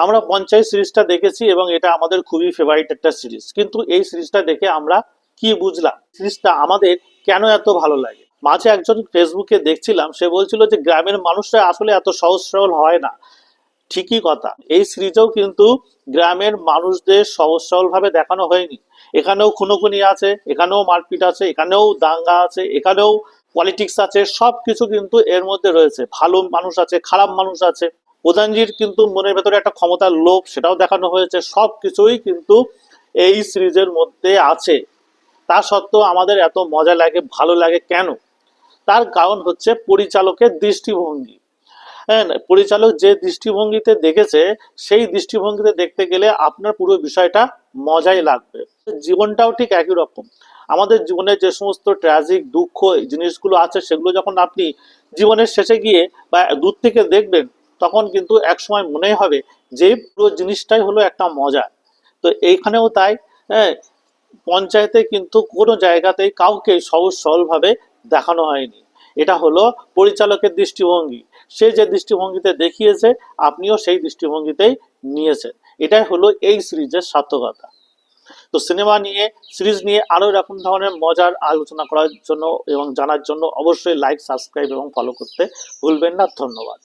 আমরা পঞ্চায়েত সিরিজটা দেখেছি এবং এটা আমাদের খুবই ফেভারিট একটা সিরিজ, কিন্তু এই সিরিজটা দেখে আমরা কি বুঝলাম, সিরিজটা আমাদের কেন এত ভালো লাগে? মাঝে একজন ফেসবুকে দেখছিলাম, সে বলছিল যে গ্রামের মানুষরা আসলে এত সহজ সরল হয় না। ঠিকই কথা, এই সিরিজেও কিন্তু গ্রামের মানুষদের সহজ সরল ভাবে দেখানো হয়নি। এখানেও খুনোখুনি আছে, এখানেও মারপিট আছে, এখানেও দাঙ্গা আছে, এখানেও পলিটিক্স আছে, সবকিছু কিন্তু এর মধ্যে রয়েছে। ভালো মানুষ আছে, খারাপ মানুষ আছে, প্রধানজির কিন্তু মনের ভেতরে একটা ক্ষমতার লোভ, সেটাও দেখানো হয়েছে। সবকিছুই কিন্তু এই সিরিজের মধ্যে আছে। তা সত্ত্বেও আমাদের এত মজা লাগে, ভালো লাগে কেন? তার কারণ হচ্ছে পরিচালকের দৃষ্টিভঙ্গি। হ্যাঁ, পরিচালক যে দৃষ্টিভঙ্গিতে দেখেছে, সেই দৃষ্টিভঙ্গিতে দেখতে গেলে আপনার পুরো বিষয়টা মজাই লাগবে। জীবনটাও ঠিক একই রকম। আমাদের জীবনে যে সমস্ত ট্র্যাজিক দুঃখ জিনিসগুলো আছে, সেগুলো যখন আপনি জীবনের শেষে গিয়ে বা দূর থেকে দেখবেন, তখন কিন্তু একসময় মনে হবে যে পুরো জিনিসটাই হলো একটা মজা। তো এইখানেও তাই। হ্যাঁ, পঞ্চায়েতে কিন্তু কোনো জায়গাতেই কাউকে সহজ সরলভাবে দেখানো হয়নি। এটা হলো পরিচালকের দৃষ্টিভঙ্গি। সে যে দৃষ্টিভঙ্গিতে দেখিয়েছে, আপনিও সেই দৃষ্টিভঙ্গিতেই নিয়েছেন। এটাই হলো এই সিরিজের সার্থকতা। তো সিনেমা নিয়ে, সিরিজ নিয়ে আরো এরকম ধরনের মজার আলোচনা করার জন্য এবং জানার জন্য অবশ্যই লাইক, সাবস্ক্রাইব এবং ফলো করতে ভুলবেন না। ধন্যবাদ।